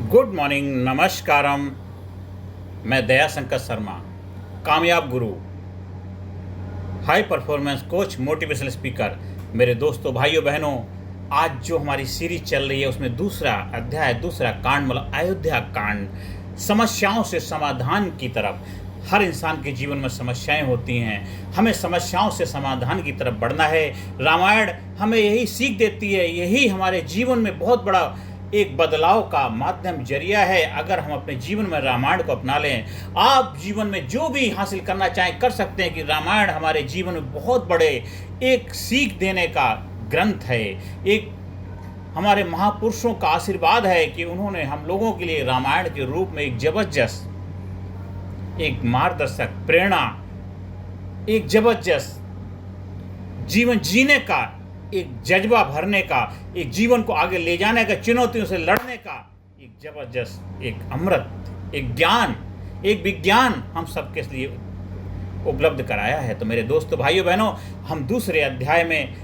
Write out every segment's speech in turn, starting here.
Good morning, नमस्कारम। मैं दया शंकर शर्मा, कामयाब गुरु, high performance coach, motivational speaker. मेरे दोस्तों, भाइयों बहनों, आज जो हमारी सीरीज चल रही है उसमें दूसरा अध्याय, दूसरा कांड मतलब अयोध्या कांड, समस्याओं से समाधान की तरफ। हर इंसान के जीवन में समस्याएं होती हैं, हमें समस्याओं से समाधान की तरफ बढ़ना है। रामायण हमें यही सीख देती है, यही हमारे जीवन में बहुत बड़ा एक बदलाव का माध्यम जरिया है। अगर हम अपने जीवन में रामायण को अपना लें, आप जीवन में जो भी हासिल करना चाहें कर सकते हैं। कि रामायण हमारे जीवन में बहुत बड़े एक सीख देने का ग्रंथ है, एक हमारे महापुरुषों का आशीर्वाद है कि उन्होंने हम लोगों के लिए रामायण के रूप में एक जबरदस्त, एक मार्गदर्शक, प्रेरणा, एक जबरदस्त जीवन जीने का, एक जज्बा भरने का, एक जीवन को आगे ले जाने का, चुनौतियों से लड़ने का एक जबरदस्त, एक अमृत, एक ज्ञान, एक विज्ञान हम सबके लिए उपलब्ध कराया है। तो मेरे दोस्तों, भाइयों बहनों, हम दूसरे अध्याय में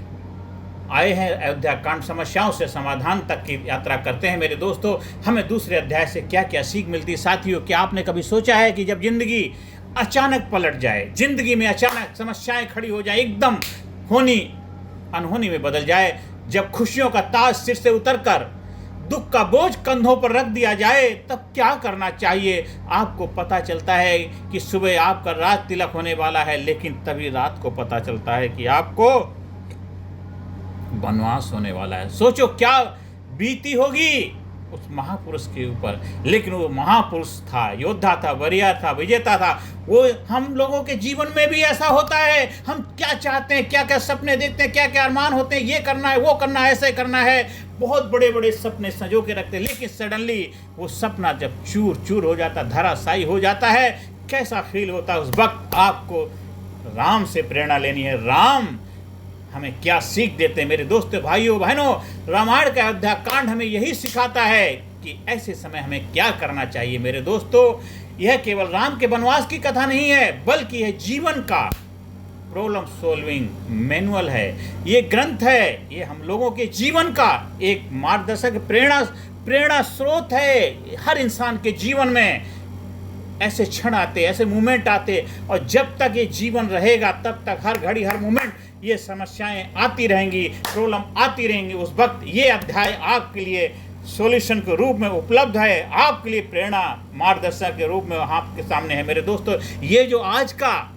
आए हैं। अयोध्या कांड, समस्याओं से समाधान तक की यात्रा करते हैं। मेरे दोस्तों, हमें दूसरे अध्याय से क्या क्या सीख मिलती है? साथियों, क्या आपने कभी सोचा है कि जब जिंदगी अचानक पलट जाए, जिंदगी में अचानक समस्याएं खड़ी हो जाए, एकदम होनी अनहोनी में बदल जाए, जब खुशियों का ताज सिर से उतरकर दुख का बोझ कंधों पर रख दिया जाए, तब क्या करना चाहिए? आपको पता चलता है कि सुबह आपका रात तिलक होने वाला है, लेकिन तभी रात को पता चलता है कि आपको वनवास होने वाला है। सोचो क्या बीती होगी उस महापुरुष के ऊपर। लेकिन वो महापुरुष था, योद्धा था, वरीयर था, विजेता था। वो हम लोगों के जीवन में भी ऐसा होता है। हम क्या चाहते हैं, क्या क्या सपने देखते हैं, क्या क्या अरमान होते हैं, ये करना है, वो करना है, ऐसे करना है, बहुत बड़े बड़े सपने संजो के रखते हैं। लेकिन सडनली वो सपना जब चूर चूर हो जाता, धराशायी हो जाता है, कैसा फील होता है उस वक्त? आपको राम से प्रेरणा लेनी है। राम हमें क्या सीख देते हैं? मेरे दोस्तों, भाइयों बहनों, रामायण का अयोध्या कांड हमें यही सिखाता है कि ऐसे समय हमें क्या करना चाहिए। मेरे दोस्तों, यह केवल राम के वनवास की कथा नहीं है, बल्कि यह जीवन का प्रॉब्लम सॉल्विंग मैनुअल है। ये ग्रंथ है, ये हम लोगों के जीवन का एक मार्गदर्शक, प्रेरणा स्रोत है। हर इंसान के जीवन में ऐसे क्षण आते, ऐसे मोमेंट आते, और जब तक ये जीवन रहेगा तब तक हर घड़ी, हर मोमेंट ये समस्याएं आती रहेंगी, प्रॉब्लम आती रहेंगी। उस वक्त ये अध्याय आपके लिए सॉल्यूशन के रूप में उपलब्ध है, आपके लिए प्रेरणा, मार्गदर्शक के रूप में आपके सामने है। मेरे दोस्तों, ये जो आज का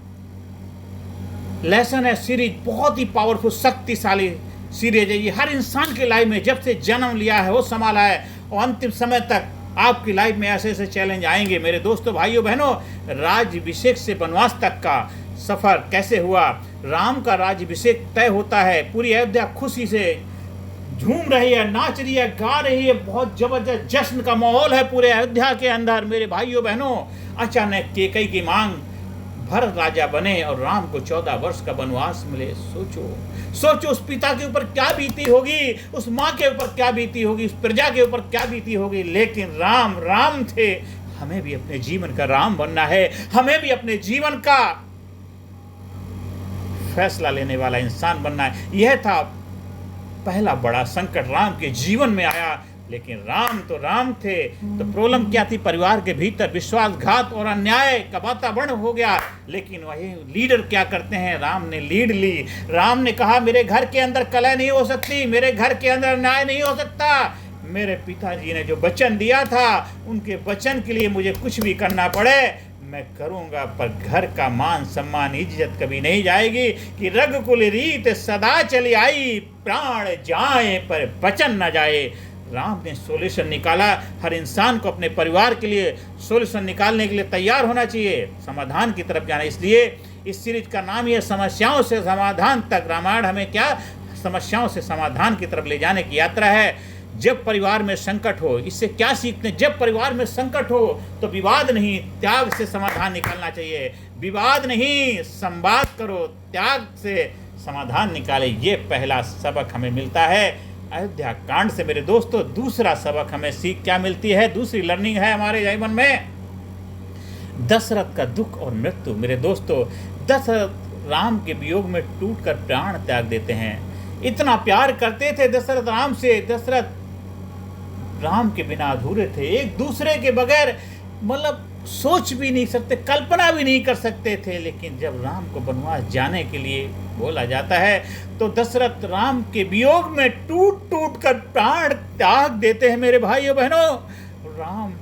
लेसन है, सीरीज बहुत ही पावरफुल, शक्तिशाली सीरीज है। ये हर इंसान की लाइफ में जब से जन्म लिया है, वो संभाला है, और अंतिम समय तक आपकी लाइफ में ऐसे ऐसे चैलेंज आएंगे। मेरे दोस्तों, भाइयों बहनों, राज्याभिषेक से वनवास तक का सफर कैसे हुआ? राम का राज्याभिषेक तय होता है, पूरी अयोध्या खुशी से झूम रही है, नाच रही है, गा रही है, बहुत जबरदस्त जश्न का माहौल है पूरे अयोध्या के अंदर। मेरे भाइयों बहनों, अचानक कैकेयी की मांग, भरत राजा बने और राम को 14 वर्ष का वनवास मिले। सोचो उस पिता के ऊपर क्या बीती होगी, उस माँ के ऊपर क्या बीती होगी, उस प्रजा के ऊपर क्या बीती होगी। लेकिन राम राम थे। हमें भी अपने जीवन का राम बनना है, हमें भी अपने जीवन का फैसला लेने वाला इंसान बनना है। यह था पहला बड़ा संकट राम के जीवन में आया। लेकिन राम तो राम थे, तो प्रॉब्लम क्या थी? परिवार के भीतर विश्वासघात और अन्याय का वातावरण हो गया। लेकिन वही लीडर क्या करते हैं? राम ने लीड ली। राम ने कहा, मेरे घर के अंदर कलह नहीं हो सकती, मेरे घर के अंदर अन्याय नहीं हो सकता। मेरे पिताजी ने जो वचन दिया था, उनके वचन के लिए मुझे कुछ भी करना पड़े मैं करूंगा, पर घर का मान सम्मान इज्जत कभी नहीं जाएगी। कि रघुकुल रीत सदा चली आई, प्राण जाए पर वचन न जाए। राम ने सॉल्यूशन निकाला। हर इंसान को अपने परिवार के लिए सॉल्यूशन निकालने के लिए तैयार होना चाहिए, समाधान की तरफ जाना। इसलिए इस सीरीज का नाम ही है समस्याओं से समाधान तक। रामायण हमें क्या समस्याओं से समाधान की तरफ ले जाने की यात्रा है। जब परिवार में संकट हो, इससे क्या सीखते हैं? जब परिवार में संकट हो तो विवाद नहीं, त्याग से समाधान निकालना चाहिए। विवाद नहीं, संवाद करो, त्याग से समाधान निकाले। ये पहला सबक हमें मिलता है अयोध्या कांड से। मेरे दोस्तों, दूसरा सबक हमें सीख क्या मिलती है? दूसरी लर्निंग है हमारे जीवन में दशरथ का दुख और मृत्यु। मेरे दोस्तों, दशरथ राम के वियोग में टूटकर प्राण त्याग देते हैं। इतना प्यार करते थे दशरथ राम से। दशरथ राम के बिना अधूरे थे, एक दूसरे के बगैर मतलब सोच भी नहीं सकते, कल्पना भी नहीं कर सकते थे। लेकिन जब राम को वनवास जाने के लिए बोला जाता है तो दशरथ राम के वियोग में टूट टूट कर प्राण त्याग देते हैं। मेरे भाइयों बहनों, राम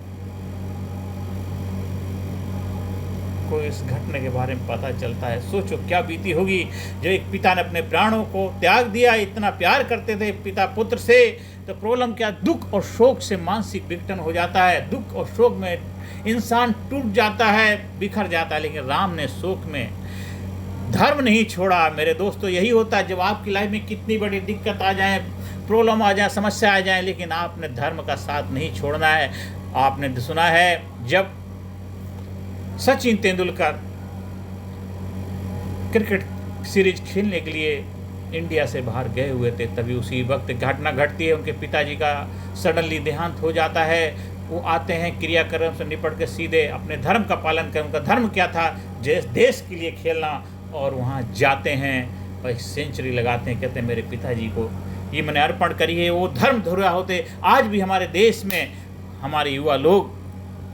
को इस घटना के बारे में पता चलता है, सोचो क्या बीती होगी। जो एक पिता ने अपने प्राणों को त्याग दिया, इतना प्यार करते थे पिता पुत्र से, तो प्रॉब्लम क्या, दुख और शोक से मानसिक विघटन हो जाता है। दुख और शोक में इंसान टूट जाता है, बिखर जाता है। लेकिन राम ने शोक में धर्म नहीं छोड़ा। मेरे दोस्तों, यही होता है जब आपकी लाइफ में कितनी बड़ी दिक्कत आ जाए, प्रॉब्लम आ जाए, समस्या आ जाए, लेकिन आपने धर्म का साथ नहीं छोड़ना है। आपने सुना है जब सचिन तेंदुलकर क्रिकेट सीरीज खेलने के लिए इंडिया से बाहर गए हुए थे, तभी उसी वक्त घटना घटती है, उनके पिताजी का सडनली देहांत हो जाता है। वो आते हैं, क्रियाक्रम से निपट के सीधे अपने धर्म का पालन कर, उनका धर्म क्या था, देश के लिए खेलना, और वहाँ जाते हैं और सेंचुरी लगाते हैं, कहते हैं मेरे पिताजी को ये मैंने अर्पण करी है। वो धर्म धुरा होते आज भी हमारे देश में हमारे युवा लोग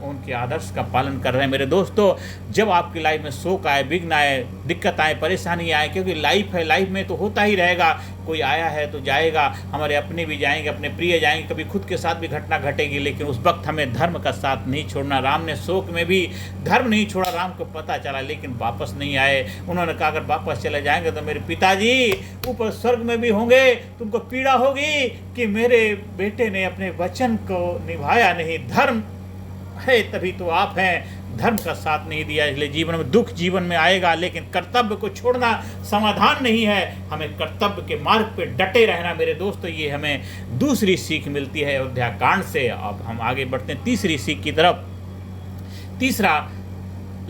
उनके आदर्श का पालन कर रहे हैं। मेरे दोस्तों, जब आपकी लाइफ में शोक आए, विघ्न आए, दिक्कत आए, परेशानी आए, क्योंकि लाइफ है, लाइफ में तो होता ही रहेगा, कोई आया है तो जाएगा, हमारे अपने भी जाएंगे, अपने प्रिय जाएंगे, कभी खुद के साथ भी घटना घटेगी, लेकिन उस वक्त हमें धर्म का साथ नहीं छोड़ना। राम ने शोक में भी धर्म नहीं छोड़ा, राम को पता चला लेकिन वापस नहीं आए। उन्होंने कहा अगर वापस चले जाएंगे तो मेरे पिताजी ऊपर स्वर्ग में भी होंगे, तुमको पीड़ा होगी कि मेरे बेटे ने अपने वचन को निभाया नहीं। धर्म है तभी तो आप हैं, धर्म का साथ नहीं दिया, इसलिए जीवन में दुख जीवन में आएगा। लेकिन कर्तव्य को छोड़ना समाधान नहीं है, हमें कर्तव्य के मार्ग पे डटे रहना। मेरे दोस्तों, ये हमें दूसरी सीख मिलती है अयोध्या कांड से। अब हम आगे बढ़ते हैं तीसरी सीख की तरफ। तीसरा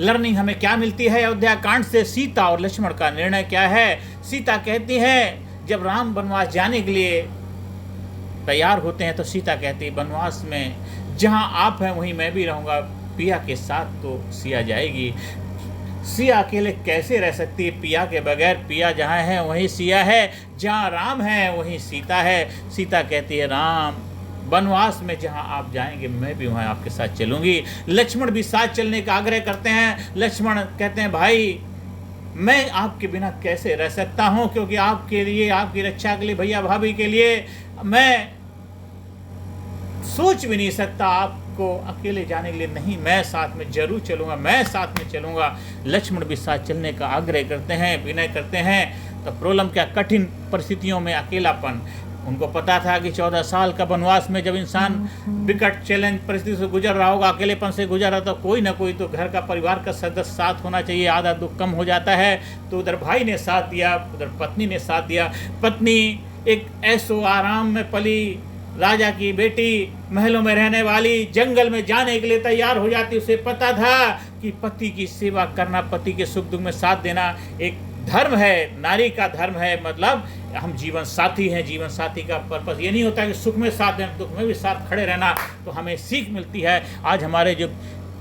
लर्निंग हमें क्या मिलती है अयोध्या कांड से? सीता और लक्ष्मण का निर्णय क्या है? सीता कहती है, जब राम वनवास जाने के लिए तैयार होते हैं तो सीता कहती है वनवास में जहाँ आप हैं वहीं मैं भी रहूँगा, पिया के साथ तो सिया जाएगी। सिया अकेले कैसे रह सकती है पिया के बगैर? पिया जहाँ है वहीं सिया है, जहाँ राम है वहीं सीता है। सीता कहती है राम वनवास में जहाँ आप जाएंगे मैं भी वहाँ आपके साथ चलूँगी। लक्ष्मण भी साथ चलने का आग्रह करते हैं। लक्ष्मण कहते हैं भाई मैं आपके बिना कैसे रह सकता हूँ, क्योंकि आपके लिए, आपकी रक्षा के लिए, भैया भाभी के लिए मैं सोच भी नहीं सकता आपको अकेले जाने के लिए। नहीं, मैं साथ में जरूर चलूँगा, मैं साथ में चलूँगा। लक्ष्मण भी साथ चलने का आग्रह करते हैं, विनय करते हैं। तो प्रॉब्लम क्या, कठिन परिस्थितियों में अकेलापन। उनको पता था कि 14 साल का वनवास में जब इंसान विकट चैलेंज परिस्थिति से गुजर रहा होगा, अकेलेपन से गुजर रहा, तो कोई ना कोई तो घर का परिवार का सदस्य साथ होना चाहिए, आधा दुख कम हो जाता है। तो उधर भाई ने साथ दिया, उधर पत्नी ने साथ दिया। पत्नी एक ऐसो आराम में पली राजा की बेटी, महलों में रहने वाली, जंगल में जाने के लिए तैयार हो जाती। उसे पता था कि पति की सेवा करना, पति के सुख दुख में साथ देना एक धर्म है, नारी का धर्म है। मतलब हम जीवन साथी हैं, जीवन साथी का पर्पस ये नहीं होता कि सुख में साथ देना, दुख में भी साथ खड़े रहना। तो हमें सीख मिलती है। आज हमारे जो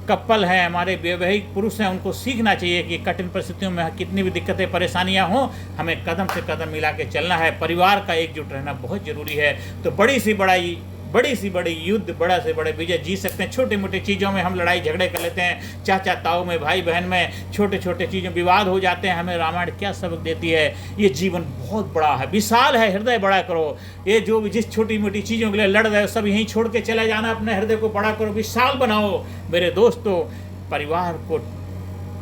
कपल हैं, हमारे वैवाहिक पुरुष हैं, उनको सीखना चाहिए कि कठिन परिस्थितियों में कितनी भी दिक्कतें परेशानियां हों, हमें कदम से कदम मिला के चलना है। परिवार का एकजुट रहना बहुत ज़रूरी है। तो बड़ी सी बड़ी युद्ध, बड़ा से बड़े विजय जी सकते हैं। छोटे मोटे चीज़ों में हम लड़ाई झगड़े कर लेते हैं, चाचा ताऊ में, भाई बहन में, छोटे छोटे चीज़ों विवाद हो जाते हैं। हमें रामायण क्या सबक देती है? ये जीवन बहुत बड़ा है, विशाल है, हृदय बड़ा करो। ये जो जिस छोटी मोटी चीज़ों के लिए लड़ रहे हो सब यहीं छोड़ के चला जाना, अपने हृदय को बड़ा करो, विशाल बनाओ। मेरे दोस्तों, परिवार को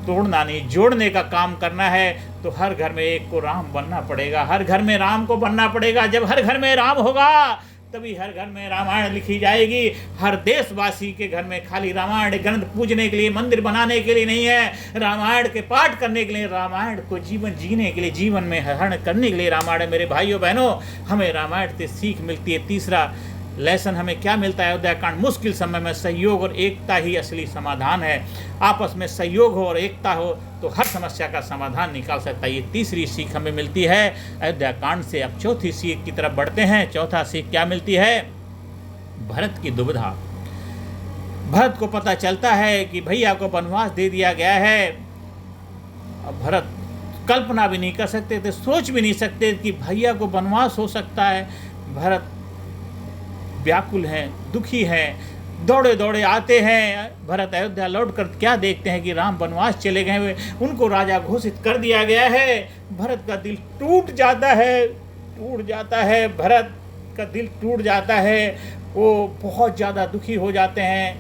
तोड़ना नहीं, जोड़ने का काम करना है। तो हर घर में एक को राम बनना पड़ेगा, हर घर में राम को बनना पड़ेगा। जब हर घर में राम होगा तभी हर घर में रामायण लिखी जाएगी। हर देशवासी के घर में खाली रामायण ग्रंथ पूजने के लिए, मंदिर बनाने के लिए नहीं है, रामायण के पाठ करने के लिए, रामायण को जीवन जीने के लिए, जीवन में हरण करने के लिए रामायण है। मेरे भाइयों बहनों, हमें रामायण से सीख मिलती है। तीसरा लेसन हमें क्या मिलता है अयोध्या कांड? मुश्किल समय में सहयोग और एकता ही असली समाधान है। आपस में सहयोग हो और एकता हो तो हर समस्या का समाधान निकाल सकता है। ये तीसरी सीख हमें मिलती है अयोध्या कांड से। अब चौथी सीख की तरफ बढ़ते हैं। चौथा सीख क्या मिलती है? भरत की दुविधा। भरत को पता चलता है कि भैया को वनवास दे दिया गया है। अब भरत कल्पना भी नहीं कर सकते थे, सोच भी नहीं सकते कि भैया को वनवास हो सकता है। भरत व्याकुल हैं, दुखी हैं, दौड़े दौड़े आते हैं। भरत अयोध्या लौटकर क्या देखते हैं कि राम वनवास चले गए हुए, उनको राजा घोषित कर दिया गया है। भरत का दिल टूट जाता है, भरत का दिल टूट जाता है, वो बहुत ज़्यादा दुखी हो जाते हैं।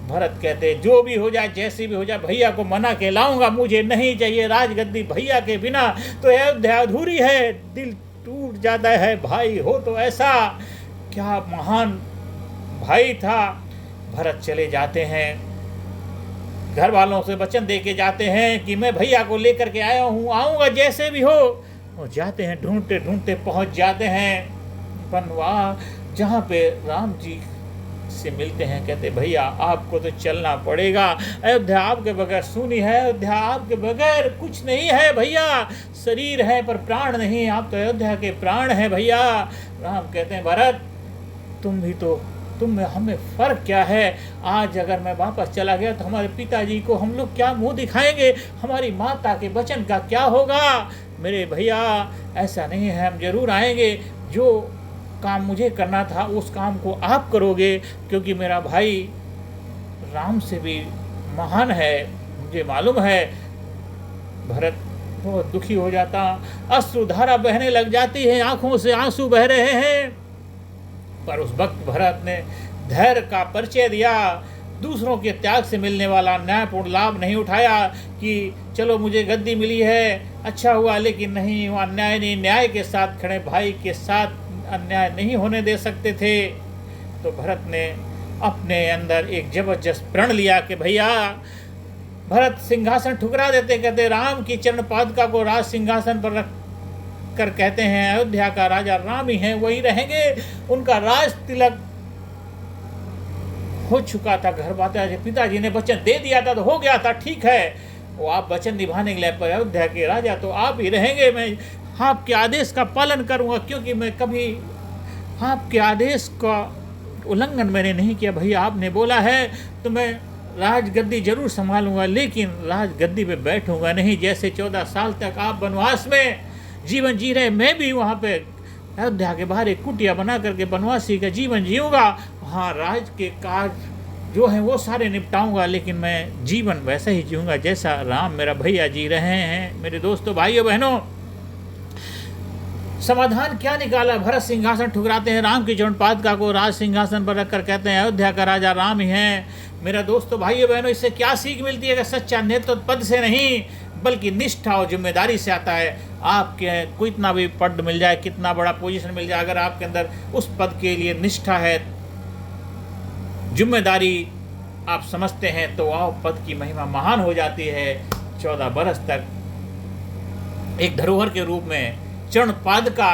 भरत कहते हैं जो भी हो जाए, जैसे भी हो जाए, भैया को मना के लाऊंगा, मुझे नहीं चाहिए राजगद्दी, भैया के बिना तो अयोध्या अधूरी है। दिल टूट जाता है, भाई हो तो ऐसा, क्या महान भाई था। भरत चले जाते हैं, घर वालों से वचन दे के जाते हैं कि मैं भैया को लेकर के आया हूँ, आऊँगा जैसे भी हो। और जाते हैं, ढूंढते ढूंढते पहुँच जाते हैं बनवास, जहाँ पे राम जी से मिलते हैं। कहते भैया आपको तो चलना पड़ेगा, अयोध्या आपके बगैर सूनी है, अयोध्या आपके बगैर कुछ नहीं है भैया, शरीर है पर प्राण नहीं, आप तो अयोध्या के प्राण हैं भैया। राम कहते हैं भरत तुम में हमें फ़र्क क्या है, आज अगर मैं वापस चला गया तो हमारे पिताजी को हम लोग क्या मुंह दिखाएंगे, हमारी माता के वचन का क्या होगा। मेरे भैया ऐसा नहीं है, हम जरूर आएंगे, जो काम मुझे करना था उस काम को आप करोगे, क्योंकि मेरा भाई राम से भी महान है, मुझे मालूम है। भरत बहुत दुखी हो जाता, अश्रुधारा बहने लग जाती है, आंखों से आंसू बह रहे हैं। पर उस वक्त भरत ने धैर्य का परिचय दिया, दूसरों के त्याग से मिलने वाला न्यायपूर्ण लाभ नहीं उठाया कि चलो मुझे गद्दी मिली है, अच्छा हुआ, लेकिन नहीं, वो अन्याय नहीं, न्याय के साथ खड़े भाई के साथ अन्याय नहीं होने दे सकते थे। तो भरत ने अपने अंदर एक जबरदस्त प्रण लिया कि भैया, भरत सिंहासन ठुकरा देते, कहते राम की चरण पादुका को राज सिंहासन पर रख कर कहते हैं अयोध्या का राजा राम ही है, वही रहेंगे। उनका राज तिलक हो चुका था, घर माता पिताजी ने वचन दे दिया था तो हो गया था, ठीक है, वो आप वचन निभाने के लिए पर अयोध्या के राजा तो आप ही रहेंगे। मैं आपके आदेश का पालन करूंगा, क्योंकि मैं कभी आपके आदेश का उल्लंघन मैंने नहीं किया। भैया आपने बोला है तो मैं राजगद्दी जरूर संभालूंगा, लेकिन राजगद्दी पे बैठूंगा नहीं। जैसे 14 साल तक आप वनवास में जीवन जी रहे, मैं भी वहाँ पे अयोध्या के बाहर एक कुटिया बना करके वनवासी का जीवन जीऊँगा। हाँ, राज के काज जो हैं वो सारे निपटाऊंगा, लेकिन मैं जीवन वैसा ही जीऊँगा जैसा राम मेरा भैया जी रहे हैं। मेरे दोस्तों, भाइयों बहनों, समाधान क्या निकाला? भरत सिंहासन ठुकराते हैं, राम की चरण पादुका को राज सिंहासन पर रखकर कहते हैं अयोध्या का राजा राम ही है। मेरा दोस्तों, भाइयों बहनों, इससे क्या सीख मिलती है कि सच्चा नेतृत्व पद से नहीं बल्कि निष्ठा और जिम्मेदारी से आता है। आपके कितना भी पद मिल जाए, कितना बड़ा पोजीशन मिल जाए, अगर आपके अंदर उस पद के लिए निष्ठा है, जिम्मेदारी आप समझते हैं, तो आप पद की महिमा महान हो जाती है। 14 बरस तक एक धरोहर के रूप में चरण पादुका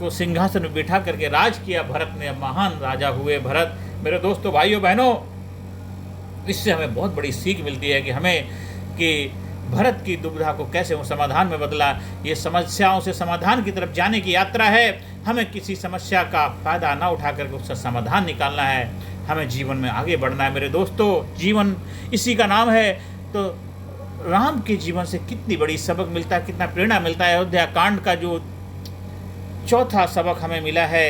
को सिंहासन में बिठा करके राज किया भरत ने, महान राजा हुए भरत। मेरे दोस्तों, भाइयों बहनों, इससे हमें बहुत बड़ी सीख मिलती है कि भरत की दुविधा को कैसे वो समाधान में बदला। ये समस्याओं से समाधान की तरफ जाने की यात्रा है। हमें किसी समस्या का फायदा ना उठा करके उसका समाधान निकालना है, हमें जीवन में आगे बढ़ना है। मेरे दोस्तों, जीवन इसी का नाम है। तो राम के जीवन से कितनी बड़ी सबक मिलता है, कितना प्रेरणा मिलता है। अयोध्या कांड का जो चौथा सबक हमें मिला है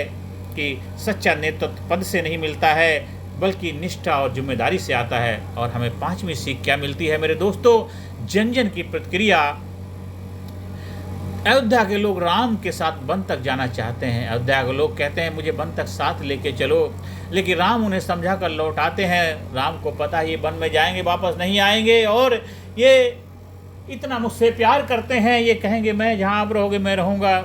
कि सच्चा नेतृत्व पद से नहीं मिलता है बल्कि निष्ठा और जिम्मेदारी से आता है। और हमें 5वीं सीख क्या मिलती है? मेरे दोस्तों, जन जन की प्रतिक्रिया। अयोध्या के लोग राम के साथ वन तक जाना चाहते हैं। अयोध्या के लोग कहते हैं मुझे वन तक साथ लेके चलो, लेकिन राम उन्हें समझा कर लौटाते हैं। राम को पता है ये वन में जाएंगे वापस नहीं आएंगे, और ये इतना मुझसे प्यार करते हैं, ये कहेंगे मैं जहाँ आप रहोगे मैं रहूँगा।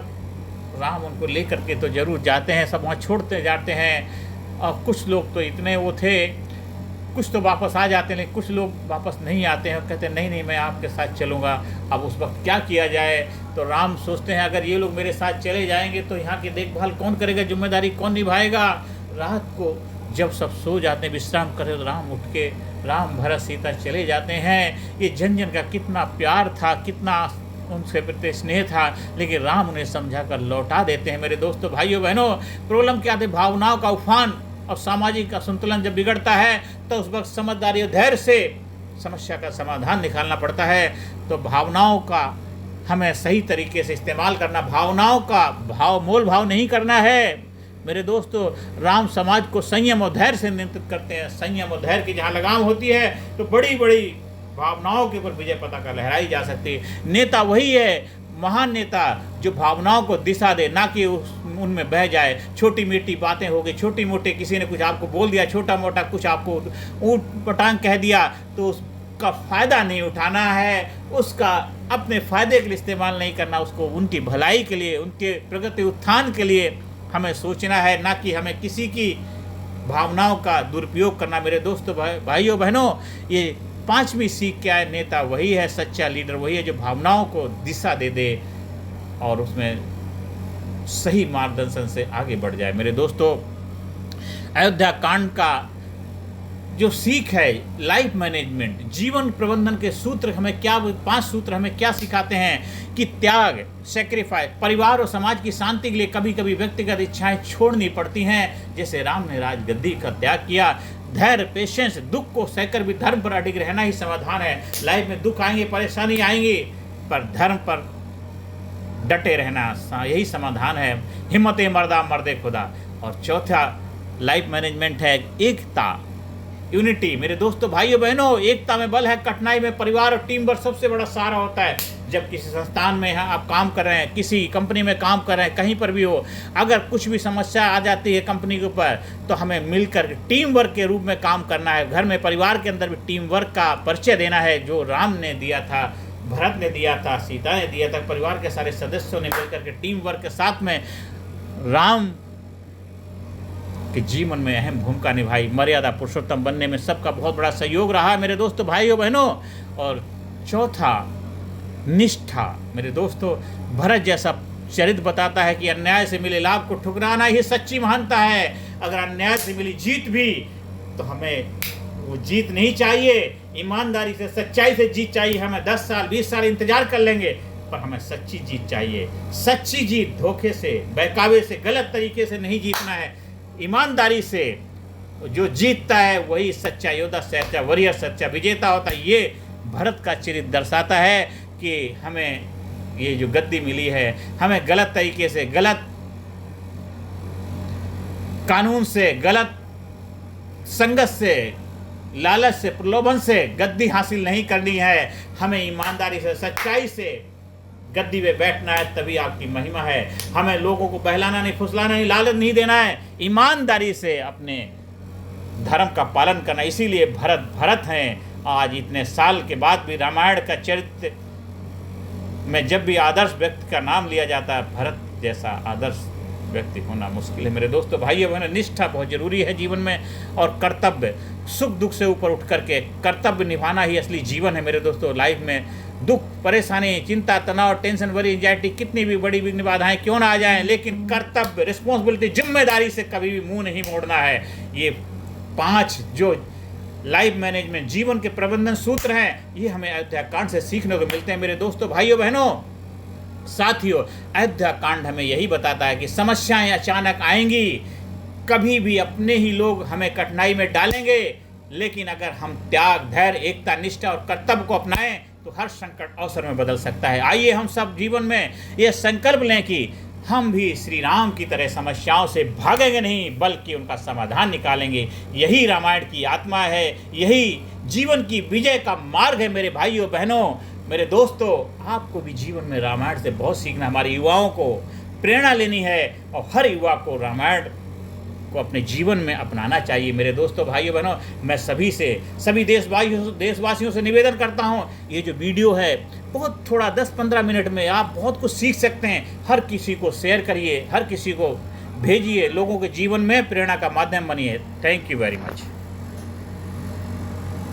राम उनको लेकर के तो जरूर जाते हैं, सब वहाँ छोड़ते जाते हैं। और कुछ लोग तो इतने वो थे, कुछ तो वापस आ जाते हैं, लेकिन कुछ लोग वापस नहीं आते हैं, कहते हैं नहीं मैं आपके साथ चलूँगा। अब उस वक्त क्या किया जाए? तो राम सोचते हैं अगर ये लोग मेरे साथ चले जाएंगे तो यहाँ की देखभाल कौन करेगा, जिम्मेदारी कौन निभाएगा? रात को जब सब सो जाते हैं, विश्राम करें, तो राम उठ के राम भरत सीता चले जाते हैं। ये जन जन का कितना प्यार था, कितना उनसे प्रति स्नेह था, लेकिन राम उन्हें समझा कर लौटा देते हैं। मेरे दोस्तों, भाइयों बहनों, प्रॉब्लम क्या थे? भावनाओं का उफान और सामाजिक असंतुलन जब बिगड़ता है तो उस वक्त समझदारी और धैर्य से समस्या का समाधान निकालना पड़ता है। तो भावनाओं का हमें सही तरीके से इस्तेमाल करना, भावनाओं का मोल भाव नहीं करना है। मेरे दोस्तों, राम समाज को संयम और धैर्य से नियंत्रित करते हैं। संयम और धैर्य की जहाँ लगाम होती है तो बड़ी बड़ी भावनाओं के ऊपर विजय पताका लहराई जा सकती है। नेता वही है, महान नेता, जो भावनाओं को दिशा दे, ना कि उनमें बह जाए। छोटी मोटी बातें हो गई, छोटी मोटी किसी ने कुछ आपको बोल दिया, छोटा मोटा कुछ आपको ऊट पटांग कह दिया, तो उसका फ़ायदा नहीं उठाना है, उसका अपने फ़ायदे के लिए इस्तेमाल नहीं करना, उसको उनकी भलाई के लिए, उनके प्रगति उत्थान के लिए हमें सोचना है, ना कि हमें किसी की भावनाओं का दुरुपयोग करना। मेरे दोस्तों, भाइयों बहनों, ये 5वीं सीख क्या है? नेता वही है, सच्चा लीडर वही है जो भावनाओं को दिशा दे दे और उसमें सही मार्गदर्शन से आगे बढ़ जाए। मेरे दोस्तों, अयोध्या कांड का जो सीख है, लाइफ मैनेजमेंट, जीवन प्रबंधन के सूत्र हमें क्या, 5 सूत्र हमें क्या सिखाते हैं कि त्याग, सेक्रीफाइस, परिवार और समाज की शांति के लिए कभी कभी व्यक्तिगत इच्छाएं छोड़नी पड़ती हैं, जैसे राम ने राजगद्दी का त्याग किया। धैर्य, पेशेंस, दुख को सहकर भी धर्म पर अडिग रहना ही समाधान है। लाइफ में दुख आएंगे, परेशानी आएंगी, पर धर्म पर डटे रहना यही समाधान है। हिम्मत मर्दा मर्दे खुदा। और चौथा लाइफ मैनेजमेंट है एकता, यूनिटी। मेरे दोस्तों, भाइयों बहनों, एकता में बल है, कठिनाई में परिवार और टीम वर्क सबसे बड़ा सहारा होता है। जब किसी संस्थान में आप काम कर रहे हैं, किसी कंपनी में काम कर रहे हैं, कहीं पर भी हो, अगर कुछ भी समस्या आ जाती है कंपनी के ऊपर, तो हमें मिलकर टीम वर्क के रूप में काम करना है। घर में, परिवार के अंदर भी टीम वर्क का परिचय देना है, जो राम ने दिया था, भरत ने दिया था, सीता ने दिया था। परिवार के सारे सदस्यों ने मिलकर के टीम वर्क के साथ में राम के जीवन में अहम भूमिका निभाई। मर्यादा पुरुषोत्तम बनने में सबका बहुत बड़ा सहयोग रहा मेरे दोस्तों, भाइयों बहनों। और चौथा, निष्ठा। मेरे दोस्तों, भरत जैसा चरित्र बताता है कि अन्याय से मिले लाभ को ठुकराना ही सच्ची महानता है। अगर अन्याय से मिली जीत भी, तो हमें वो जीत नहीं चाहिए, ईमानदारी से, सच्चाई से जीत चाहिए। हमें 10 साल 20 साल इंतजार कर लेंगे, पर हमें सच्ची जीत चाहिए। सच्ची जीत धोखे से, बहकावे से, गलत तरीके से नहीं जीतना है। ईमानदारी से जो जीतता है वही सच्चा योद्धा, सच्चा वॉरियर, सच्चा विजेता होता है। ये भरत का चरित्र दर्शाता है कि हमें ये जो गद्दी मिली है, हमें गलत तरीके से, गलत कानून से, गलत संगत से, लालच से, प्रलोभन से गद्दी हासिल नहीं करनी है। हमें ईमानदारी से, सच्चाई से गद्दी में बैठना है, तभी आपकी महिमा है। हमें लोगों को बहलाना नहीं, फुसलाना नहीं, लालच नहीं देना है, ईमानदारी से अपने धर्म का पालन करना। इसीलिए भरत हैं। आज इतने साल के बाद भी रामायण का चरित्र में जब भी आदर्श व्यक्ति का नाम लिया जाता है, भरत जैसा आदर्श व्यक्ति होना मुश्किल है। मेरे दोस्तों, भाइयों बहनों, निष्ठा बहुत जरूरी है जीवन में, और कर्तव्य, सुख दुख से ऊपर उठ करके कर्तव्य निभाना ही असली जीवन है। मेरे दोस्तों, लाइफ में दुख, परेशानी, चिंता, तनाव, टेंशन, वरी, एंजाइटी, कितनी भी बड़ी विघ्न बाधाएं क्यों ना आ जाएं, लेकिन कर्तव्य, रिस्पॉन्सिबिलिटी, जिम्मेदारी से कभी भी मुंह नहीं मोड़ना है। ये 5 जो लाइफ मैनेजमेंट, जीवन के प्रबंधन सूत्र हैं, ये हमें अयोध्या कांड से सीखने को मिलते हैं। मेरे दोस्तों, भाइयों बहनों, साथियों, अयोध्या कांड हमें यही बताता है कि समस्याएं अचानक आएंगी, कभी भी अपने ही लोग हमें कठिनाई में डालेंगे, लेकिन अगर हम त्याग, धैर्य, एकता, निष्ठा और कर्तव्य को अपनाएं तो हर संकट अवसर में बदल सकता है। आइए हम सब जीवन में ये संकल्प लें कि हम भी श्री राम की तरह समस्याओं से भागेंगे नहीं, बल्कि उनका समाधान निकालेंगे। यही रामायण की आत्मा है, यही जीवन की विजय का मार्ग है। मेरे भाइयों बहनों, मेरे दोस्तों, आपको भी जीवन में रामायण से बहुत सीखना, हमारे युवाओं को प्रेरणा लेनी है, और हर युवा को रामायण को अपने जीवन में अपनाना चाहिए। मेरे दोस्तों, भाइयों बहनों, मैं सभी देशवासियों से निवेदन करता हूं, ये जो वीडियो है बहुत थोड़ा 10-15 मिनट में आप बहुत कुछ सीख सकते हैं। हर किसी को शेयर करिए, हर किसी को भेजिए, लोगों के जीवन में प्रेरणा का माध्यम बनिए। Thank you very much.